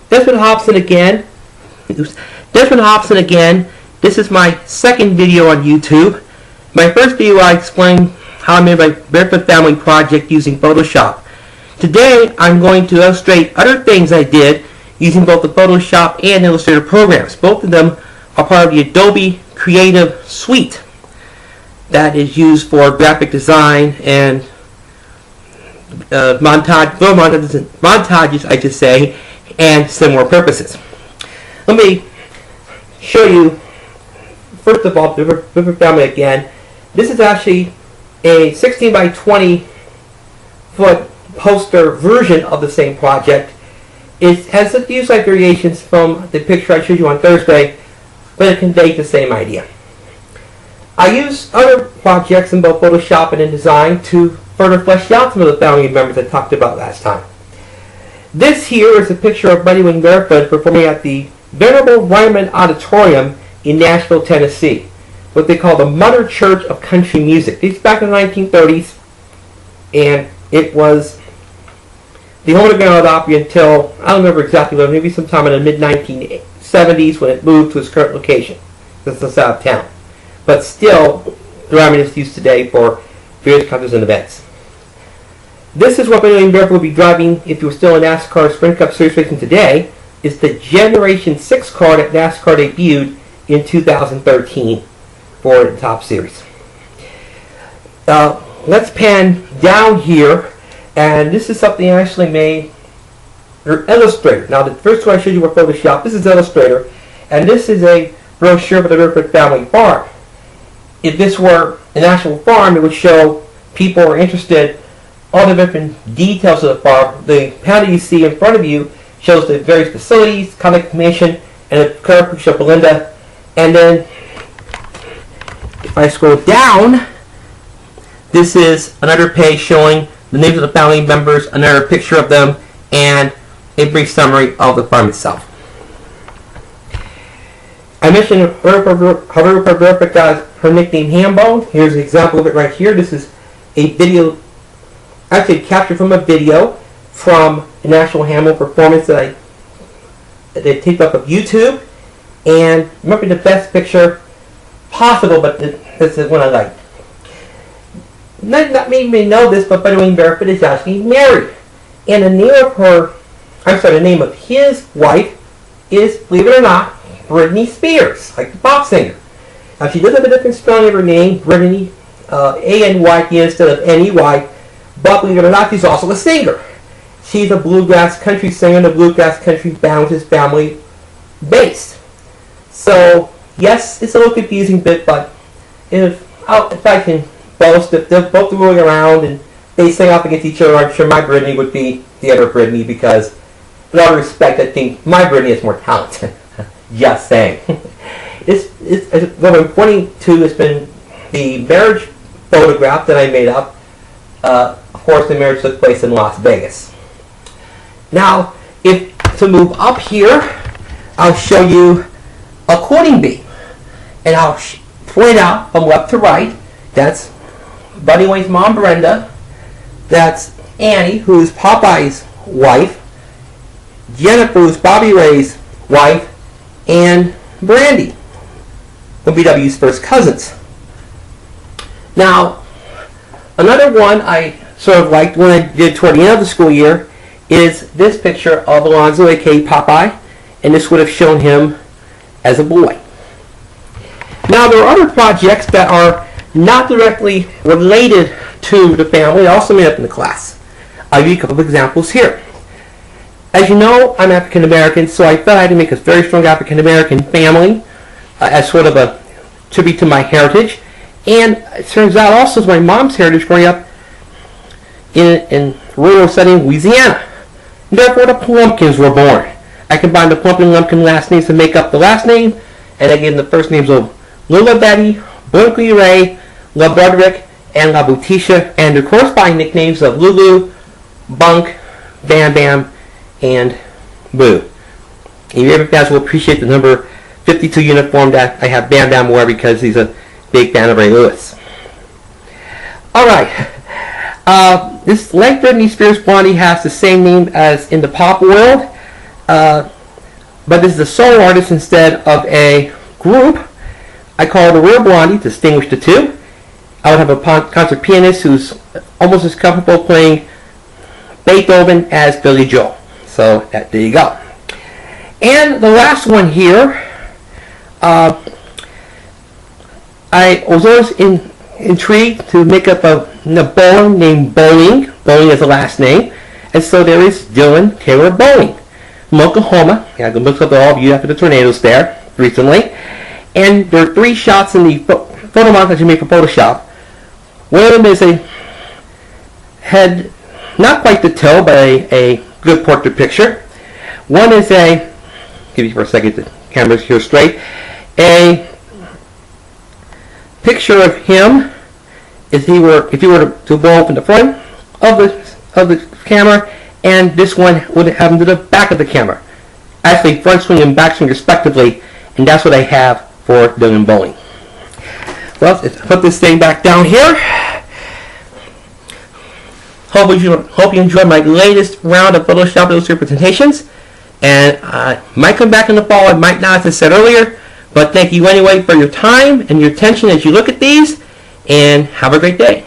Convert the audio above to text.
Desmond Hobson again. Desmond Hobson again. This is my second video on YouTube. My first video I explained how I made my Barefoot Family project using Photoshop. Today I'm going to illustrate other things I did using both the Photoshop and Illustrator programs. Both of them are part of the Adobe Creative Suite that is used for graphic design and montages, I should say, and similar purposes. Let me show you, first of all, the Barefoot Family again. This is actually a 16 by 20 foot poster version of the same project. It has a few slight variations from the picture I showed you on Thursday, but it conveys the same idea. I use other projects in both Photoshop and InDesign to further flesh out some of the family members I talked about last time. This here is a picture of Buddy Wayne Barefoot performing at the Venerable Ryman Auditorium in Nashville, Tennessee, what they call the Mother Church of Country Music. It's back in the 1930s, and it was the home of the Grand Ole Opry until, I don't remember exactly when, maybe sometime in the mid-1970s when it moved to its current location. This is out of town. But still, the Ryman is used today for various concerts and events. This is what Buddy Wayne Barefoot would be driving if you were still in NASCAR Sprint Cup Series racing today. It's the Generation 6 car that NASCAR debuted in 2013 for the Top Series. Let's pan down here, and this is something I actually made for Illustrator. Now, the first one I showed you were Photoshop. This is Illustrator, and this is a brochure for the Barefoot Family Farm. If this were an actual farm, it would show people who are interested all the different details of the farm. The panel you see in front of you shows the various facilities, contact information, and a current picture of Belinda. And then, if I scroll down, this is another page showing the names of the family members, another picture of them, and a brief summary of the farm itself. I mentioned however Barefoot got her nickname Hambone. Here's an example of it right here. This is a video, actually captured from a video from an actual Hambone performance that they taped up of YouTube. And remember, the best picture possible, but this is one I like. Not many may know this, but Buddy Wayne Barefoot is actually married. And the name of his wife is, believe it or not, Britney Spears, like the pop singer. Now, she does have a different spelling of her name, Britney, A-N-Y instead of N-E-Y, but believe it or not, she's also a singer. She's a bluegrass country singer, and the bluegrass country band is family based. So, yes, it's a little confusing bit, but if I can boast, if they're both rolling around and they sing off against each other, I'm sure my Britney would be the other Britney, because with all respect, I think my Britney is more talented. Just saying. What I'm pointing to has been the marriage photograph that I made up. Of course, the marriage took place in Las Vegas. Now, to move up here, I'll show you a quoting bee. And I'll point out from left to right, that's Buddy Wayne's mom, Brenda. That's Annie, who's Popeye's wife. Jennifer, who's Bobby Ray's wife. And Brandy, one of BW's first cousins. Now, another one I sort of liked when I did toward the end of the school year is this picture of Alonzo, aka Popeye, and this would have shown him as a boy. Now, there are other projects that are not directly related to the family, also made up in the class. I'll give you a couple of examples here. As you know, I'm African American, so I felt I had to make a very strong African American family as sort of a tribute to my heritage. And it turns out also as my mom's heritage growing up in rural setting, Louisiana. And therefore, the Plumpkins were born. I combined the Plumpkin and Lumpkin last names to make up the last name, and I gave them the first names of Lula Betty, Blinkley Ray, La Broderick, and La Boutisha, and the corresponding nicknames of Lulu, Bunk, Bam Bam, and Boo. And you guys will appreciate the number 52 uniform that I have Bam Bam wear because he's a big fan of Ray Lewis. Alright, this like Britney Spears Blondie has the same name as in the pop world. but this is a solo artist instead of a group. I call it a real blondie to distinguish the two. I would have a concert pianist who's almost as comfortable playing Beethoven as Billy Joel. So there you go. And the last one here, I was always intrigued to make up a bowling named Bowling. Bowling is the last name. And so there is Dylan Taylor Bowling from Oklahoma. Yeah, I looked up all of you after the tornadoes there recently. And there are 3 shots in the photo montage I made for Photoshop. One of them is a head, not quite the toe, but a good portrait picture. One is give you for a second, the camera's here straight. A picture of him if he were to blow up in the front of the camera, and this one would have him to the back of the camera. Actually, front swing and back swing respectively, and that's what I have for Dylan Bowling. Well, let's put this thing back down here. Hope you enjoyed my latest round of Photoshop Illustrator presentations. And I might come back in the fall, I might not, as I said earlier. But thank you anyway for your time and your attention as you look at these. And have a great day.